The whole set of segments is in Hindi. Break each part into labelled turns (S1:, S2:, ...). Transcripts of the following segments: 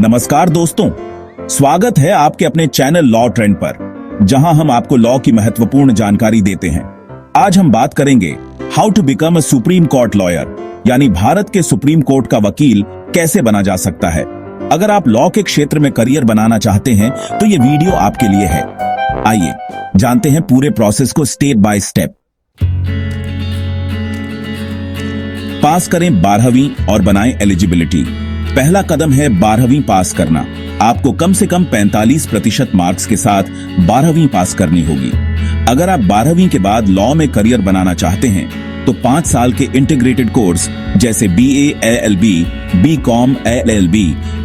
S1: नमस्कार दोस्तों, स्वागत है आपके अपने चैनल लॉ ट्रेंड पर, जहां हम आपको लॉ की महत्वपूर्ण जानकारी देते हैं। आज हम बात करेंगे how to become a supreme court lawyer, यानी भारत के सुप्रीम कोर्ट का वकील कैसे बना जा सकता है। अगर आप लॉ के क्षेत्र में करियर बनाना चाहते हैं तो ये वीडियो आपके लिए है। आइए जानते हैं पूरे प्रोसेस को स्टेप बाय स्टेप। पास करें 12वीं और बनाएं एलिजिबिलिटी। पहला कदम है 12वीं पास करना। आपको कम से कम 45% मार्क्स के साथ 12वीं पास करनी होगी। अगर आप 12वीं के बाद लॉ में करियर बनाना चाहते हैं तो 5 साल के इंटीग्रेटेड कोर्स जैसे BA LLB, BCom LLB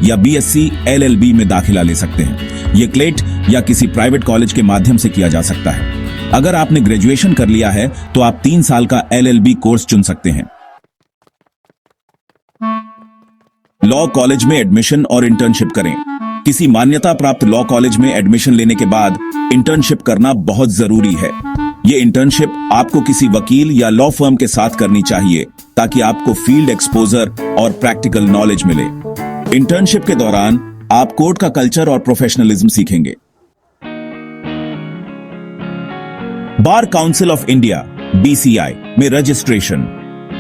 S1: या BSc LLB में दाखिला ले सकते हैं। ये क्लेट या किसी प्राइवेट कॉलेज के माध्यम से किया जा सकता है। अगर आपने ग्रेजुएशन कर लिया है तो आप 3 साल का LLB कोर्स चुन सकते हैं। लॉ कॉलेज में एडमिशन और इंटर्नशिप करें। किसी मान्यता प्राप्त लॉ कॉलेज में एडमिशन लेने के बाद इंटर्नशिप करना बहुत जरूरी है। ये इंटर्नशिप आपको किसी वकील या लॉ फर्म के साथ करनी चाहिए ताकि आपको फील्ड एक्सपोजर और प्रैक्टिकल नॉलेज मिले। इंटर्नशिप के दौरान आप कोर्ट का कल्चर और प्रोफेशनलिज्म सीखेंगे। Bar council of India BCI में रजिस्ट्रेशन।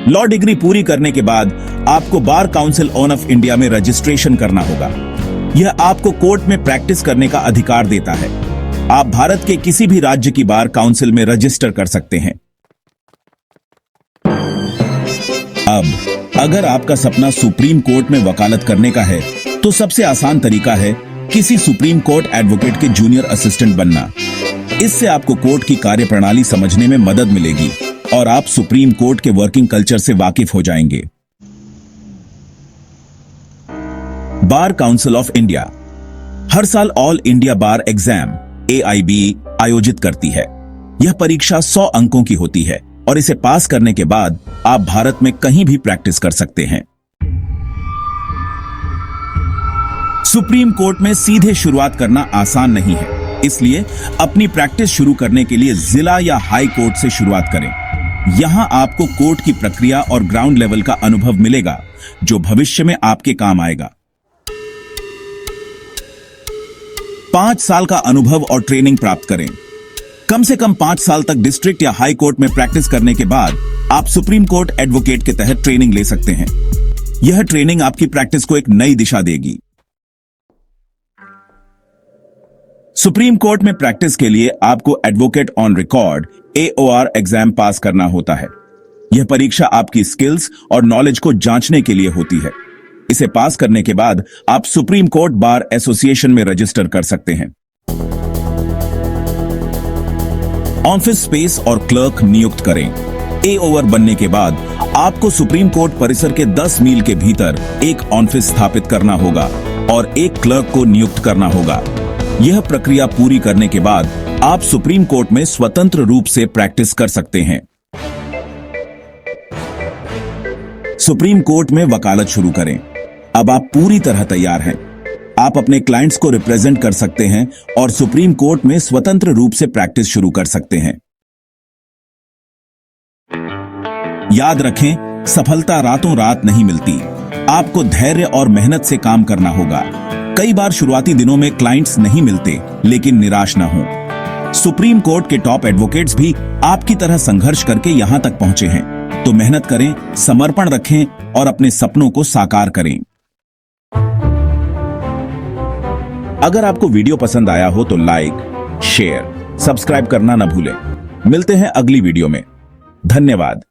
S1: लॉ डिग्री पूरी करने के बाद आपको बार काउंसिल ऑफ इंडिया में रजिस्ट्रेशन करना होगा। यह आपको कोर्ट में प्रैक्टिस करने का अधिकार देता है। आप भारत के किसी भी राज्य की बार काउंसिल में रजिस्टर कर सकते हैं। अब अगर आपका सपना सुप्रीम कोर्ट में वकालत करने का है तो सबसे आसान तरीका है किसी सुप्रीम कोर्ट एडवोकेट के जूनियर असिस्टेंट बनना। इससे आपको कोर्ट की कार्यप्रणाली समझने में मदद मिलेगी और आप सुप्रीम कोर्ट के वर्किंग कल्चर से वाकिफ हो जाएंगे। बार काउंसिल ऑफ इंडिया हर साल ऑल इंडिया बार एग्जाम AIB आयोजित करती है। यह परीक्षा 100 अंकों की होती है और इसे पास करने के बाद आप भारत में कहीं भी प्रैक्टिस कर सकते हैं। सुप्रीम कोर्ट में सीधे शुरुआत करना आसान नहीं है, इसलिए अपनी प्रैक्टिस शुरू करने के लिए जिला या हाई कोर्ट से शुरुआत करें। यहां आपको कोर्ट की प्रक्रिया और ग्राउंड लेवल का अनुभव मिलेगा जो भविष्य में आपके काम आएगा। 5 साल का अनुभव और ट्रेनिंग प्राप्त करें। कम से कम 5 साल तक डिस्ट्रिक्ट या हाई कोर्ट में प्रैक्टिस करने के बाद आप सुप्रीम कोर्ट एडवोकेट के तहत ट्रेनिंग ले सकते हैं। यह ट्रेनिंग आपकी प्रैक्टिस को एक नई दिशा देगी। सुप्रीम कोर्ट में प्रैक्टिस के लिए आपको advocate on record AOR exam पास करना होता है। यह परीक्षा आपकी स्किल्स और नॉलेज को जांचने के लिए होती है। इसे पास करने के बाद आप सुप्रीम कोर्ट बार एसोसिएशन में रजिस्टर कर सकते हैं। ऑफिस स्पेस और क्लर्क नियुक्त करें। AOR बनने के बाद आपको सुप्रीम कोर्ट परिसर के 10 मील के भीतर एक ऑफिस स्थापित करना होगा और एक क्लर्क को नियुक्त करना होगा। यह प्रक्रिया पूरी करने के बाद आप सुप्रीम कोर्ट में स्वतंत्र रूप से प्रैक्टिस कर सकते हैं। सुप्रीम कोर्ट में वकालत शुरू करें। अब आप पूरी तरह तैयार हैं। आप अपने क्लाइंट्स को रिप्रेजेंट कर सकते हैं और सुप्रीम कोर्ट में स्वतंत्र रूप से प्रैक्टिस शुरू कर सकते हैं। याद रखें, सफलता रातों रात नहीं मिलती। आपको धैर्य और मेहनत से काम करना होगा। कई बार शुरुआती दिनों में क्लाइंट्स नहीं मिलते, लेकिन निराश न हो। सुप्रीम कोर्ट के टॉप एडवोकेट्स भी आपकी तरह संघर्ष करके यहां तक पहुंचे हैं। तो मेहनत करें, समर्पण रखें और अपने सपनों को साकार करें। अगर आपको वीडियो पसंद आया हो तो लाइक, शेयर, सब्सक्राइब करना न भूलें। मिलते हैं अगली वीडियो में। धन्यवाद।